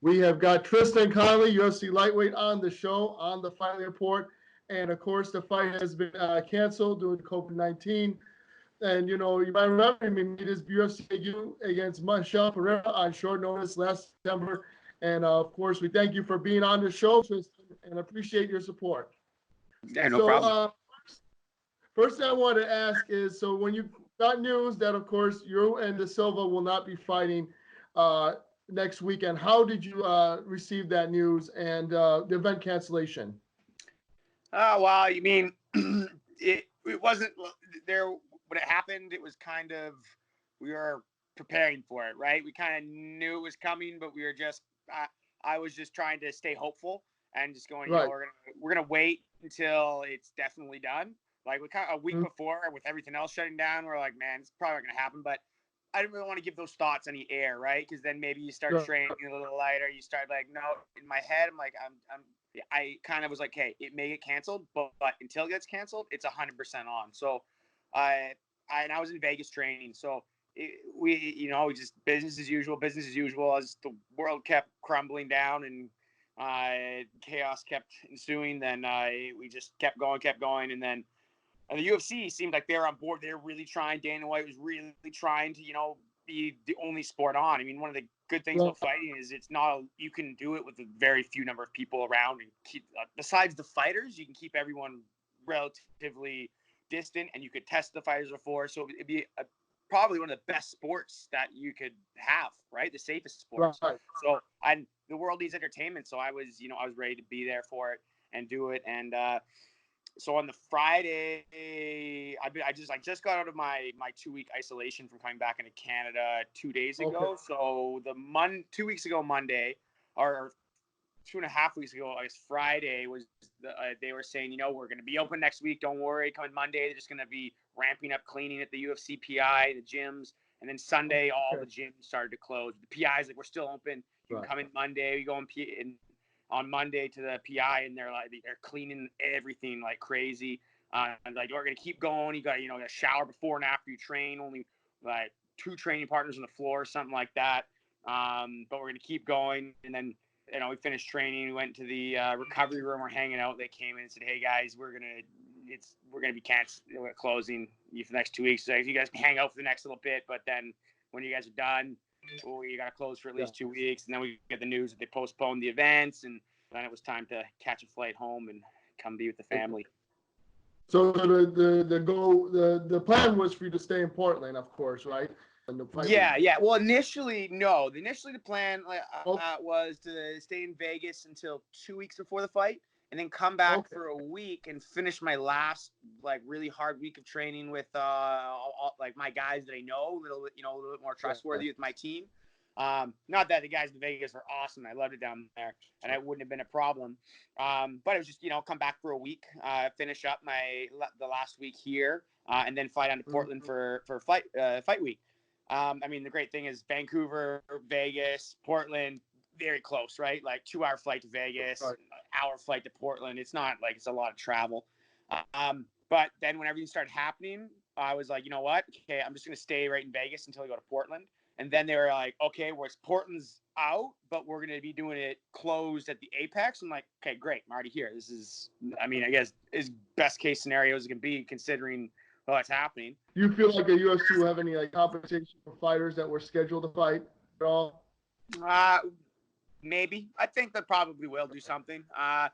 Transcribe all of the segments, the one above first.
We have got Tristan Connely, UFC Lightweight, on the show on the Fightlete Report. And of course, the fight has been canceled due to COVID-19. And you might remember he made his UFC debut against Michel Perriera on short notice last September. And of course, we thank you for being on the show, Tristan, and appreciate your support. Yeah, no problem. First thing I want to ask is, so when you got news that, of course, you and De Silva will not be fighting next weekend, how did you receive that news and the event cancellation? Well, you mean it wasn't there when it happened. It was kind of, we were preparing for it, right? We kind of knew it was coming, but we were just I was just trying to stay hopeful and just going, right. We're gonna wait until it's definitely done. Like we kind of a week before, with everything else shutting down, we're like, man, it's probably not gonna happen. But I didn't really want to give those thoughts any air, right? Because then maybe you start training a little lighter. You start like, no, in my head, I'm like, I kind of was like, hey, it may get canceled, but until it gets canceled, it's 100% on. So I was in Vegas training. So we just business as usual as the world kept crumbling down and chaos kept ensuing. Then we just kept going. And then the UFC seemed like they were on board. They were really trying. Dana White was really trying to, be the only sport on. I mean, one of the good things about fighting is you can do it with a very few number of people around and keep, besides the fighters, you can keep everyone relatively distant and you could test the fighters before. So it'd be probably one of the best sports that you could have, right? The safest sports. Right. So the world needs entertainment. So I was ready to be there for it and do it. And, so on the Friday, I just got out of my 2-week isolation from coming back into Canada 2 days ago. Okay. So 2 weeks ago Monday, or 2.5 weeks ago, I guess Friday was they were saying, we're going to be open next week. Don't worry. Coming Monday, they're just going to be ramping up cleaning at the UFC PI, the gyms, and then Sunday all the gyms started to close. The PI's like, we're still open. You can come in Monday. We go on Monday to the PI, and they're cleaning everything like crazy. And like, we're gonna keep going. You got a shower before and after you train. Only like 2 training partners on the floor, something like that. But we're gonna keep going. And then we finished training. We went to the recovery room. We're hanging out. They came in and said, "Hey guys, we're gonna be canceling. We're closing you for the next 2 weeks. So you guys can hang out for the next little bit, but then when you guys are done, you got to close for at least 2 weeks." And then we get the news that they postponed the events, and then it was time to catch a flight home and come be with the family. So the plan was for you to stay in Portland, of course, right? Yeah. Well, initially, no. Initially, the plan was to stay in Vegas until 2 weeks before the fight, and then come back for a week and finish my last really hard week of training with my guys that I know, a little bit more trustworthy with my team. Not that the guys in Vegas are awesome. I loved it down there, and it wouldn't have been a problem. But it was just come back for a week, finish up the last week here, and then fly down to Portland for fight week. I mean, the great thing is Vancouver, Vegas, Portland, very close, right? Like 2-hour flight to Vegas, hour flight to Portland. It's not like it's a lot of travel. But then when everything started happening, I was like, you know what? Okay, I'm just going to stay right in Vegas until I go to Portland. And then they were like, okay, Portland's out, but we're going to be doing it closed at the Apex. I'm like, okay, great. I'm already here. This is, I guess, is best case scenario as it can be considering what's happening. Do you feel like the UFC will have any compensation for fighters that were scheduled to fight at all? Maybe. I think they probably will do something. I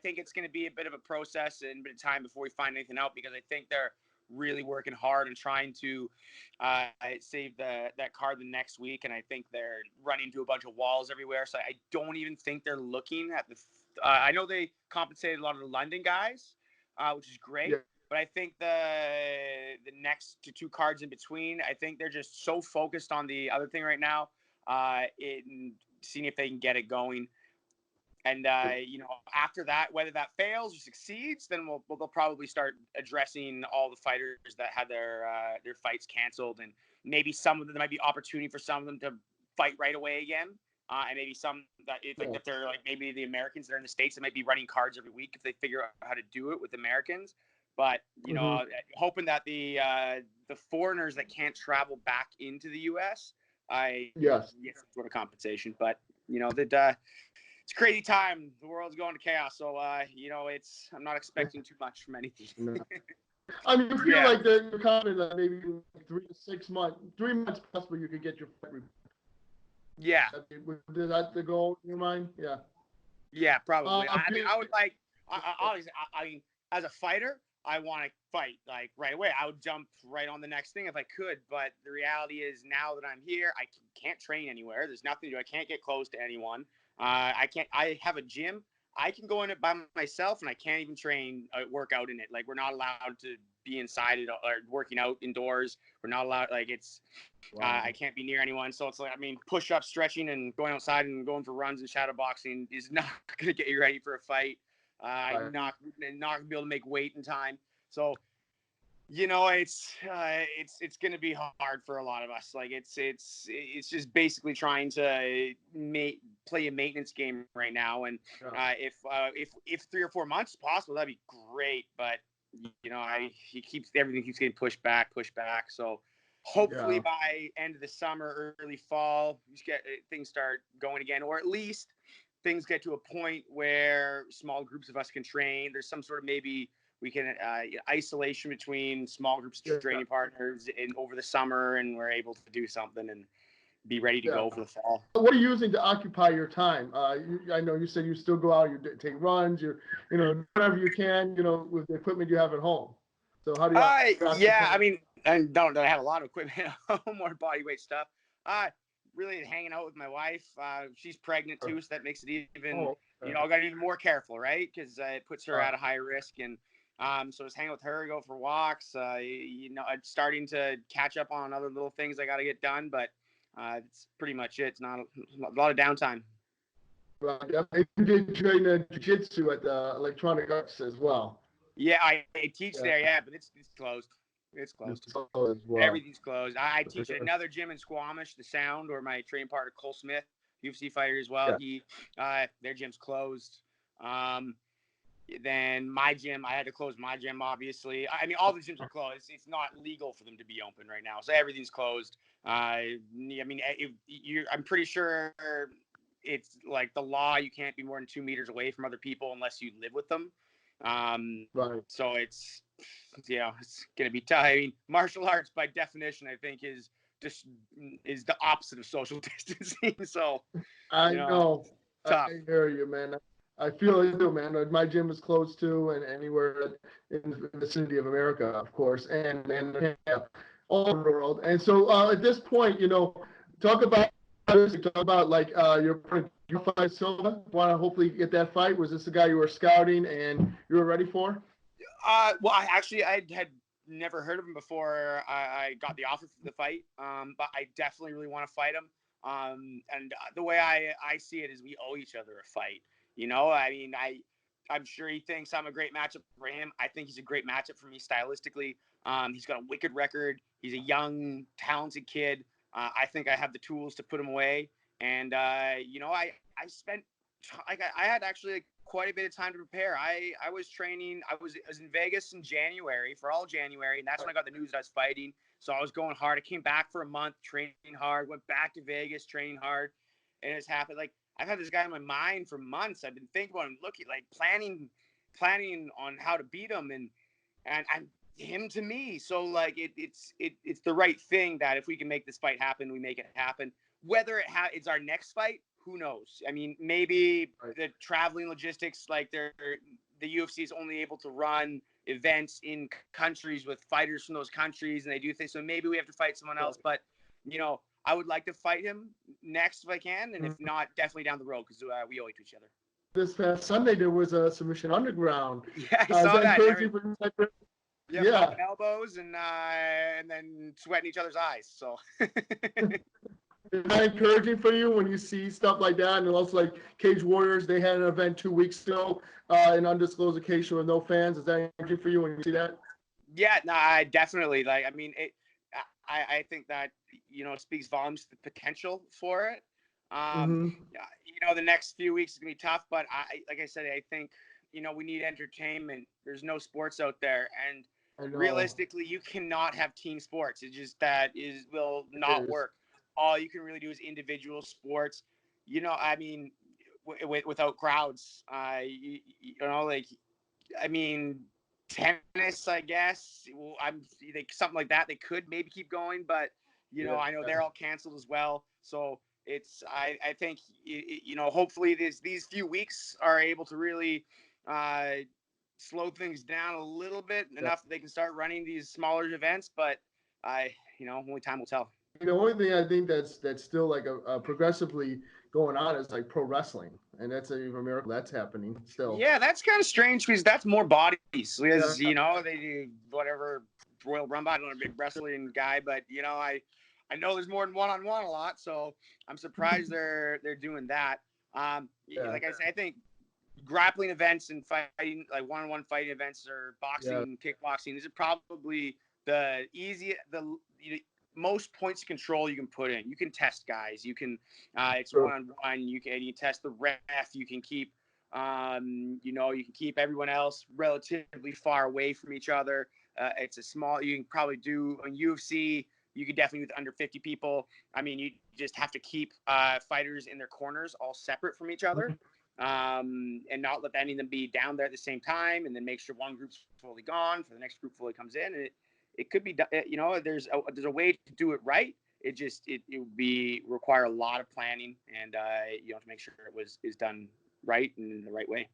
think it's going to be a bit of a process and a bit of time before we find anything out, because I think they're really working hard and trying to save that card the next week. And I think they're running into a bunch of walls everywhere. So I don't even think they're looking at I know they compensated a lot of the London guys, which is great. Yeah. But I think the next 2 cards in between, I think they're just so focused on the other thing right now, in seeing if they can get it going. And, after that, whether that fails or succeeds, then they'll probably start addressing all the fighters that had their fights canceled. And maybe some of them, there might be opportunity for some of them to fight right away again. And maybe some that if they're like maybe the Americans that are in the States that might be running cards every week if they figure out how to do it with Americans. But, hoping that the foreigners that can't travel back into the U.S., get some sort of compensation. But it's a crazy time. The world's going to chaos. So, I'm not expecting too much from anything. No. I mean, you feel Yeah. like you're confident that maybe in 3 to 6 months, 3 months possible, you could get your fight report. Yeah. Is that the goal in your mind? Yeah. Yeah, probably. I mean, I would like, I mean, as a fighter, I want to fight like right away. I would jump right on the next thing if I could. But the reality is now that I'm here, I can't train anywhere. There's nothing to do. I can't get close to anyone. I have a gym. I can go in it by myself, and I can't even work out in it. Like, we're not allowed to be inside it or working out indoors. We're not allowed, like, it's, I can't be near anyone. So it's like, I mean, push-ups, stretching, and going outside and going for runs and shadow boxing is not going to get you ready for a fight. I'm not going to be able to make weight in time. So, it's going to be hard for a lot of us. Like, it's just basically trying to play a maintenance game right now. And if 3 or 4 months is possible, that'd be great. But everything keeps getting pushed back. So hopefully by end of the summer, early fall, things start going again, or at least things get to a point where small groups of us can train. There's some sort of, maybe we can isolation between small groups of training partners over the summer, and we're able to do something and be ready to go for the fall. What are you using to occupy your time? I know you said you still go out, you take runs, whatever you can, with the equipment you have at home. So how do you? Yeah, I mean, I don't have a lot of equipment at home, more body weight stuff. Really hanging out with my wife. She's pregnant too, so that makes it even, I got to be even more careful, right? Because it puts her at a high risk. And so just hang out with her, go for walks. I'm starting to catch up on other little things I got to get done, but it's pretty much it. It's not a lot of downtime. Right. You did train jiu-jitsu at the Electronic Arts as well. Yeah, I teach there, but it's closed. It's closed. As well. Everything's closed. I teach at another gym in Squamish, The Sound, or my training partner Cole Smith, UFC fighter as well. Their gym's closed. Then my gym, I had to close my gym, obviously. I mean, all the gyms are closed. It's not legal for them to be open right now, so everything's closed. I mean, I'm pretty sure it's like the law. You can't be more than 2 meters away from other people unless you live with them. Right. So it's going to be tough. I mean, martial arts by definition, I think, is the opposite of social distancing. So I know. Tough. I hear you, man. I feel it too, man. My gym is closed too, and anywhere in the vicinity of America, of course, and all over the world. And so at this point, talk about like your fight Silva. Want to hopefully get that fight? Was this the guy you were scouting and you were ready for? Well, I had never heard of him before I got the offer for the fight. But I definitely really want to fight him. And the way I see it is we owe each other a fight. I mean, I'm sure he thinks I'm a great matchup for him. I think he's a great matchup for me stylistically. He's got a wicked record. He's a young, talented kid. I think I have the tools to put him away. And, I spent, I had actually quite a bit of time to prepare. I was training. I was in Vegas in January, for all January. And that's when I got the news that I was fighting. So I was going hard. I came back for a month, training hard, went back to Vegas, training hard. And it's happened. Like, I've had this guy in my mind for months. I've been thinking about him, planning on how to beat him, and him to me. So like it's the right thing that if we can make this fight happen, we make it happen. Whether it's our next fight, who knows? I mean, maybe the traveling logistics, like the UFC is only able to run events in countries with fighters from those countries, and they do things. So maybe we have to fight someone else, but I would like to fight him next if I can, and if not, definitely down the road, because we owe it to each other. This past Sunday, there was a submission underground. Yeah, I saw that. Yeah. Elbows and then sweating each other's eyes. So. Is that encouraging for you when you see stuff like that? And also, like Cage Warriors, they had an event 2 weeks ago, an undisclosed location with no fans. Is that encouraging for you when you see that? Yeah, no, I definitely I mean, I think that speaks volumes to the potential for it. The next few weeks is gonna be tough, but like I said, I think we need entertainment. There's no sports out there, and realistically, you cannot have team sports. It's just will not work. All you can really do is individual sports. I mean, without crowds, like, I mean, tennis, I guess. Well, something like that. They could maybe keep going, but I know they're all canceled as well. So I think hopefully these few weeks are able to really slow things down a little bit enough that they can start running these smaller events. But only time will tell. The only thing I think that's still like a progressively going on is like pro wrestling, and that's a miracle that's happening still. Yeah, that's kind of strange because that's more bodies. Because Yeah. they do whatever Royal Rumble. I'm not a big wrestling guy, but I know there's more than one-on-one a lot, so I'm surprised they're doing that. Like I said, I think grappling events and fighting, like one-on-one fighting events or boxing, kickboxing, these are probably the easiest, most points of control you can put in. You can test guys. You can, it's one-on-one. You test the ref. You can keep, you can keep everyone else relatively far away from each other. It's a small. You can probably do on UFC. You could definitely with under 50 people. I mean, you just have to keep fighters in their corners all separate from each other. And not let any of them be down there at the same time, and then make sure one group's fully gone for the next group fully comes in. And it could be, there's a way to do it right. It would require a lot of planning and to make sure it is done right and in the right way.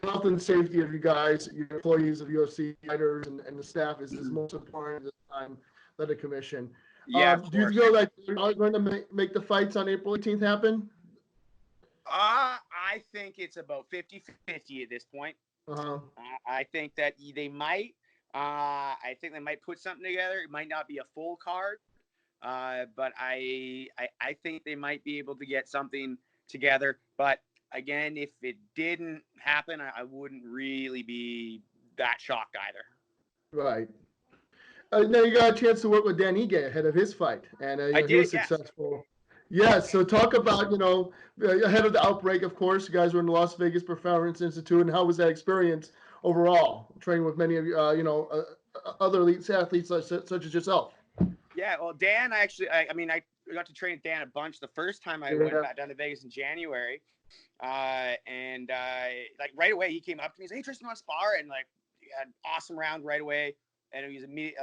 Health and safety of you guys, your employees of UFC, fighters, and the staff is most important at this time. Let a commission. Yeah. Do you feel like you're going to make the fights on April 18th happen? I think it's about 50-50 at this point. I think that they might. I think they might put something together. It might not be a full card, but I think they might be able to get something together. But again, if it didn't happen, I wouldn't really be that shocked either. Right. Now you got a chance to work with Dan Ige ahead of his fight, and he was successful. Yeah, so talk about, ahead of the outbreak, of course, you guys were in the Las Vegas Performance Institute, and how was that experience overall, training with many of you, other elite athletes such as yourself? Yeah, well, Dan, I got to train with Dan a bunch the first time I went back down to Vegas in January. And like right away, he came up to me and said, "Hey, Tristan, want to spar?" And like, we had an awesome round right away. And it was immediate,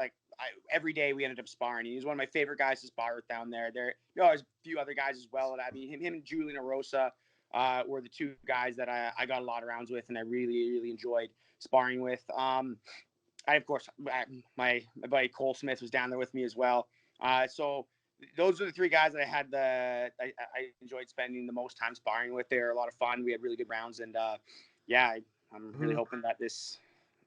every day we ended up sparring. He was one of my favorite guys to spar with down there. There's a few other guys as well. I mean, him and Julian Arosa were the two guys that I got a lot of rounds with, and I really, really enjoyed sparring with. Of course, my buddy Cole Smith was down there with me as well. So those are the three guys that I had I enjoyed spending the most time sparring with. They were a lot of fun. We had really good rounds, and I'm really hoping that this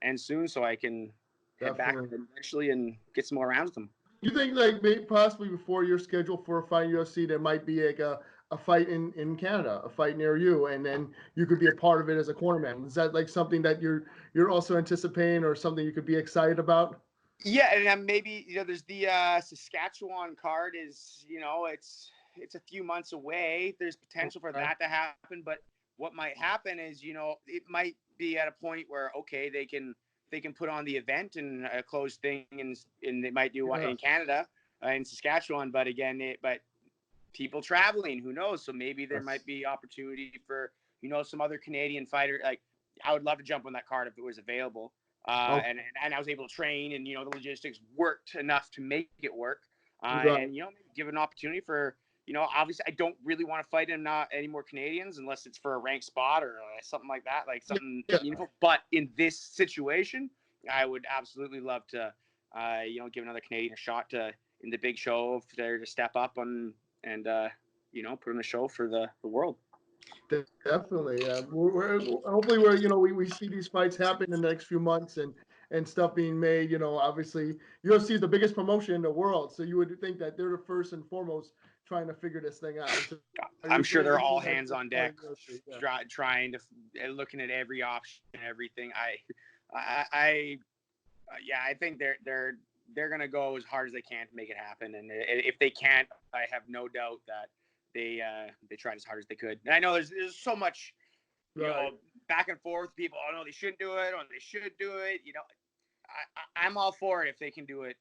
ends soon so I can head back eventually and get some more rounds with them. You think maybe possibly before you're scheduled for a fight in UFC, there might be like a fight in Canada, a fight near you, and then you could be a part of it as a cornerman? Is that like something that you're also anticipating, or something you could be excited about? Yeah, and maybe there's the Saskatchewan card is it's a few months away. There's potential for that to happen, but what might happen is it might be at a point where they can put on the event and a closed thing, and they might do one in Canada, in Saskatchewan. But again, but people traveling, who knows? So maybe there might be opportunity for some other Canadian fighter. Like, I would love to jump on that card if it was available. And I was able to train, and the logistics worked enough to make it work. And give an opportunity for obviously I don't really want to fight any more Canadians unless it's for a ranked spot or something like that, like something meaningful. But in this situation, I would absolutely love to give another Canadian a shot in the big show if they're to step up and put on a show for the world. Definitely. Hopefully we see these fights happen in the next few months and stuff being made. Obviously UFC is the biggest promotion in the world, so you would think that they're the first and foremost trying to figure this thing out. So, I'm sure they're all hands on deck, trying to looking at every option and everything. I think they're gonna go as hard as they can to make it happen, and if they can't, I have no doubt that they tried as hard as they could. And I know there's so much back and forth. People, no, they shouldn't do it, or they should do it. I'm all for it if they can do it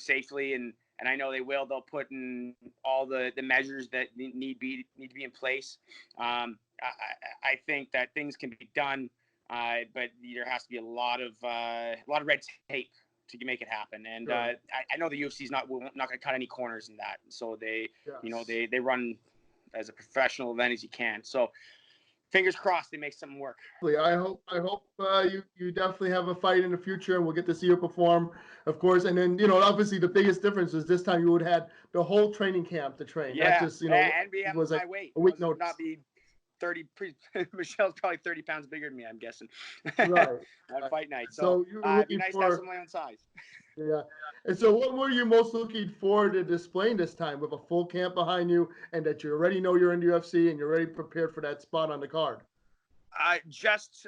safely and and I know they will. They'll put in all the measures that need to be in place. I think that things can be done, but there has to be a lot of red tape to make it happen. And Sure. I know the UFC is not going to cut any corners in that. So they, Yes. they run as a professional event as you can. So fingers crossed they make something work. I hope you definitely have a fight in the future, and we'll get to see you perform, of course. And then, obviously the biggest difference is this time you would have had the whole training camp to train. Yeah, not just, and be it was my like weight. a week It would notice. not be 30. Michel's probably 30 pounds bigger than me, I'm guessing. Right. On fight night. So you were it'd be looking nice to have someone my own size. Yeah. And so what were you most looking forward to displaying this time, with a full camp behind you and that you already know you're in the UFC and you're already prepared for that spot on the card? Just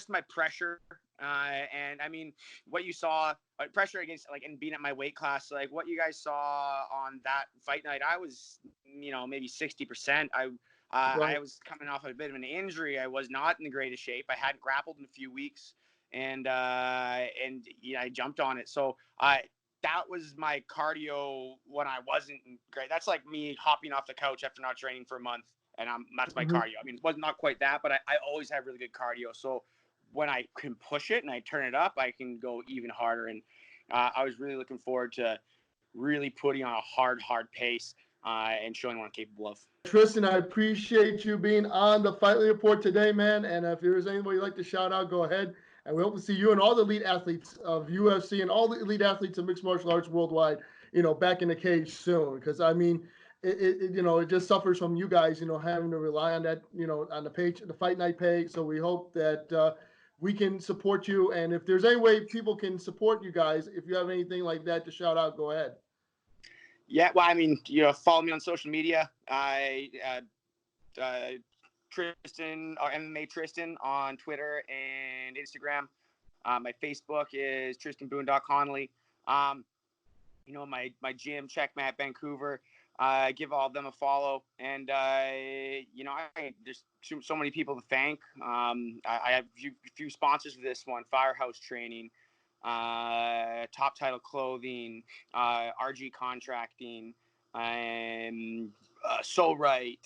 my pressure. And I mean, what you saw, pressure against, and being at my weight class, what you guys saw on that fight night, I was, maybe 60%. I was coming off a bit of an injury. I was not in the greatest shape. I hadn't grappled in a few weeks, and I jumped on it. So that was my cardio when I wasn't great. That's like me hopping off the couch after not training for a month, and that's my cardio. I mean, it was not quite that, but I always have really good cardio. So when I can push it and I turn it up, I can go even harder. And I was really looking forward to really putting on a hard pace and showing what I'm capable of. Tristan, I appreciate you being on the Fightlete Report today, man. And if there's anybody you'd like to shout out, go ahead. And we hope to see you and all the elite athletes of UFC and all the elite athletes of mixed martial arts worldwide, back in the cage soon. Because, I mean, it just suffers from you guys, having to rely on that, on the page, the Fight Night page. So we hope that we can support you. And if there's any way people can support you guys, if you have anything like that to shout out, go ahead. Yeah, well, I mean, follow me on social media. Tristan, or MMA Tristan, on Twitter and Instagram. My Facebook is Tristan Boondock Connely. My gym, Checkmat Vancouver. Give all of them a follow. And, there's so many people to thank. I have a few sponsors for this one: Firehouse Training, Top Title Clothing, RG Contracting, and So Right,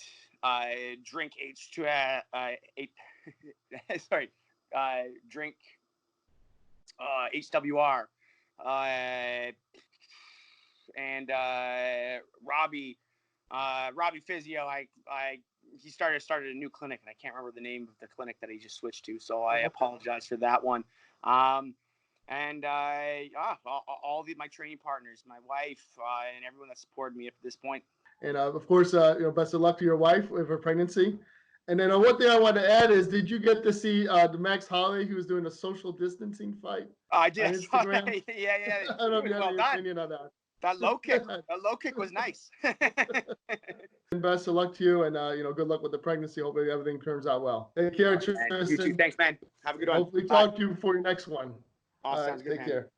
Drink H2, Drink HWR, and Robbie Physio. He started a new clinic, and I can't remember the name of the clinic that he just switched to, so I apologize for that one. And all my training partners, my wife, and everyone that supported me up to this point. And of course, best of luck to your wife with her pregnancy. And then one thing I want to add is, did you get to see the Max Holloway, who was doing a social distancing fight? I did. On Instagram? Yeah. I don't know if you have any opinion on that. That low kick was nice. And best of luck to you, and good luck with the pregnancy. Hopefully everything turns out well. Take care, Tristan. You too. Thanks, man. Have a good one. Hopefully talk to you before your next one. Awesome. All right, take care.